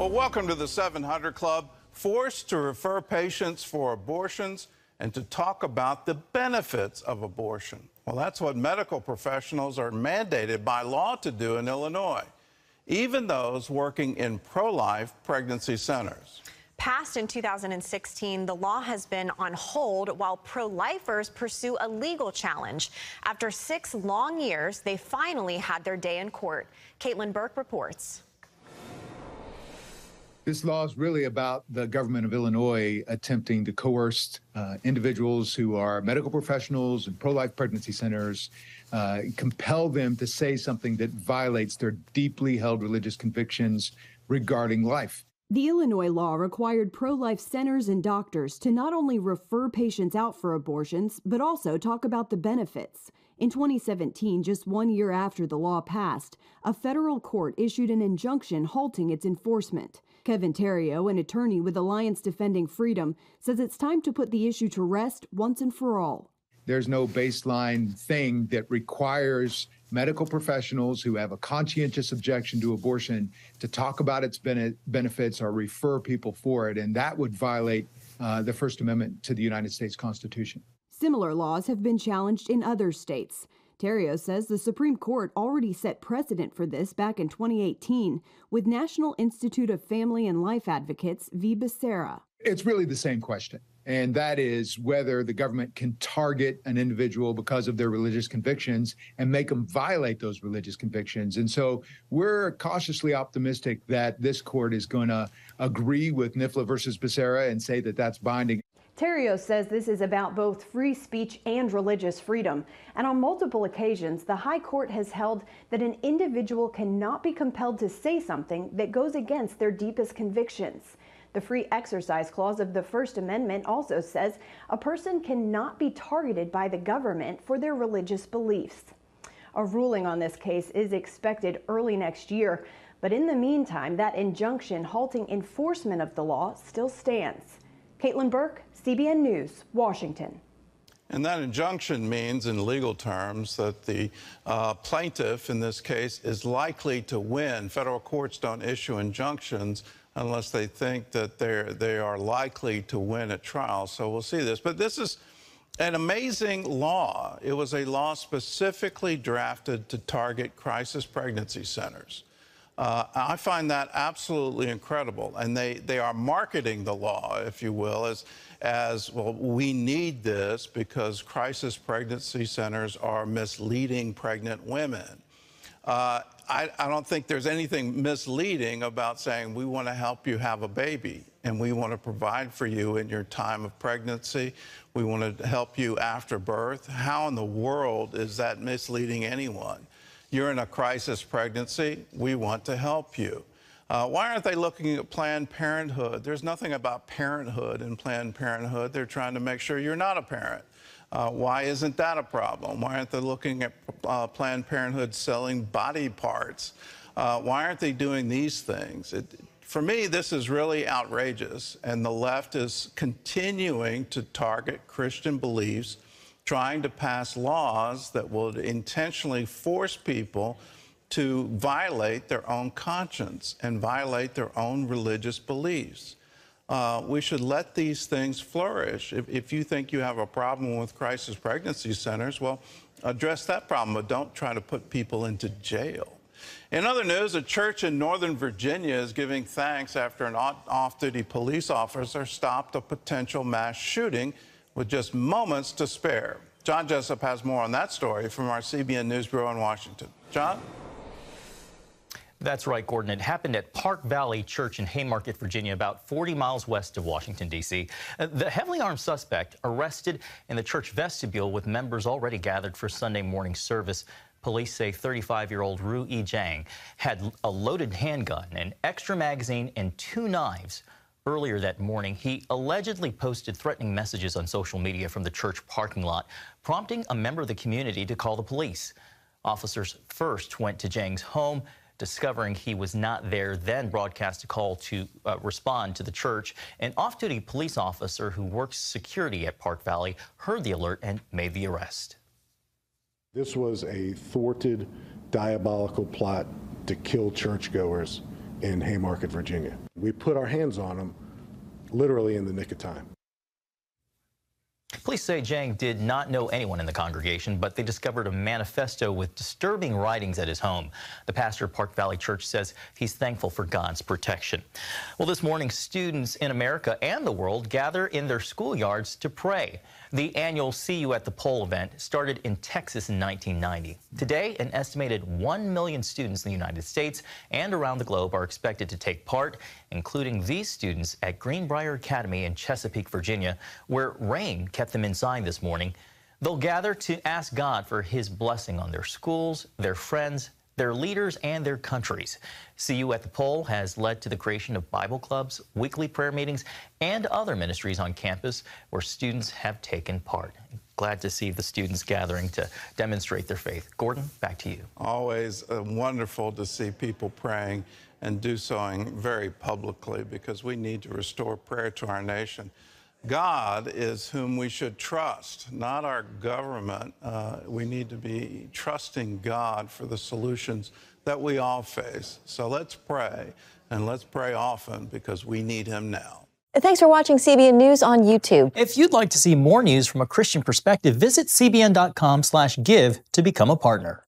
Well, welcome to the 700 Club, forced to refer patients for abortions and to talk about the benefits of abortion. Well, that's what medical professionals are mandated by law to do in Illinois, even those working in pro-life pregnancy centers. Passed in 2016, the law has been on hold while pro-lifers pursue a legal challenge. After 6 long years, they finally had their day in court. Caitlin Burke reports. This law is really about the government of Illinois attempting to coerce individuals who are medical professionals and pro-life pregnancy centers, compel them to say something that violates their deeply held religious convictions regarding life. The Illinois law required pro-life centers and doctors to not only refer patients out for abortions, but also talk about the benefits. In 2017, just 1 year after the law passed, a federal court issued an injunction halting its enforcement. Kevin Terrio, an attorney with Alliance Defending Freedom, says it's time to put the issue to rest once and for all. There's no baseline thing that requires medical professionals who have a conscientious objection to abortion to talk about its benefits or refer people for it, and that would violate the First Amendment to the United States Constitution. Similar laws have been challenged in other states. Terrio says the Supreme Court already set precedent for this back in 2018 with National Institute of Family and Life Advocates v. Becerra. It's really the same question, and that is whether the government can target an individual because of their religious convictions and make them violate those religious convictions. And so we're cautiously optimistic that this court is going to agree with NIFLA versus Becerra and say that that's binding. Terrio says this is about both free speech and religious freedom. And on multiple occasions, the High Court has held that an individual cannot be compelled to say something that goes against their deepest convictions. The Free Exercise Clause of the First Amendment also says a person cannot be targeted by the government for their religious beliefs. A ruling on this case is expected early next year, but in the meantime, that injunction halting enforcement of the law still stands. Caitlin Burke, CBN News, Washington. And that injunction means, in legal terms, that the plaintiff in this case is likely to win. Federal courts don't issue injunctions unless they think that they are likely to win at trial. So we'll see this. But this is an amazing law. It was a law specifically drafted to target crisis pregnancy centers. I find that absolutely incredible. And they are marketing the law, if you will, as well, we need this because crisis pregnancy centers are misleading pregnant women. I don't think there's anything misleading about saying we want to help you have a baby and we want to provide for you in your time of pregnancy. We want to help you after birth. How in the world is that misleading anyone? You're in a crisis pregnancy. We want to help you. Why aren't they looking at Planned Parenthood? There's nothing about parenthood in Planned Parenthood. They're trying to make sure you're not a parent. Why isn't that a problem? Why aren't they looking at Planned Parenthood selling body parts? Why aren't they doing these things? For me, this is really outrageous, and the left is continuing to target Christian beliefs, trying to pass laws that will intentionally force people to violate their own conscience and violate their own religious beliefs. We should let these things flourish. If you think you have a problem with crisis pregnancy centers, well, address that problem, but don't try to put people into jail. In other news, a church in Northern Virginia is giving thanks after an off-duty police officer stopped a potential mass shooting with just moments to spare. John Jessup has more on that story from our CBN News Bureau in Washington. John? That's right, Gordon. It happened at Park Valley Church in Haymarket, Virginia, about 40 miles west of Washington, D.C. The heavily armed suspect arrested in the church vestibule with members already gathered for Sunday morning service. Police say 35-year-old Ru E. Jang had a loaded handgun, an extra magazine, and 2 knives. Earlier that morning, he allegedly posted threatening messages on social media from the church parking lot, prompting a member of the community to call the police. Officers first went to Jang's home, discovering he was not there, then broadcast a call to respond to the church. An off-duty police officer who works security at Park Valley heard the alert and made the arrest. This was a thwarted, diabolical plot to kill churchgoers in Haymarket, Virginia. We put our hands on them literally in the nick of time. Police say Jang did not know anyone in the congregation, but they discovered a manifesto with disturbing writings at his home. The pastor of Park Valley Church says he's thankful for God's protection. Well, this morning, students in America and the world gather in their schoolyards to pray. The annual See You at the Pole event started in Texas in 1990. Today, an estimated 1 million students in the United States and around the globe are expected to take part, including these students at Greenbrier Academy in Chesapeake, Virginia, where rain kept them inside this morning. They'll gather to ask God for his blessing on their schools, their friends, their leaders, and their countries. See You at the Pole has led to the creation of Bible clubs, weekly prayer meetings, and other ministries on campus where students have taken part. Glad to see the students gathering to demonstrate their faith. Gordon, back to you. Always wonderful to see people praying and do so very publicly, because we need to restore prayer to our nation. God is whom we should trust, not our government. We need to be trusting God for the solutions that we all face. So let's pray, and let's pray often, because we need him now. Thanks for watching CBN News on YouTube. If you'd like to see more news from a Christian perspective, visit cbn.com/give to become a partner.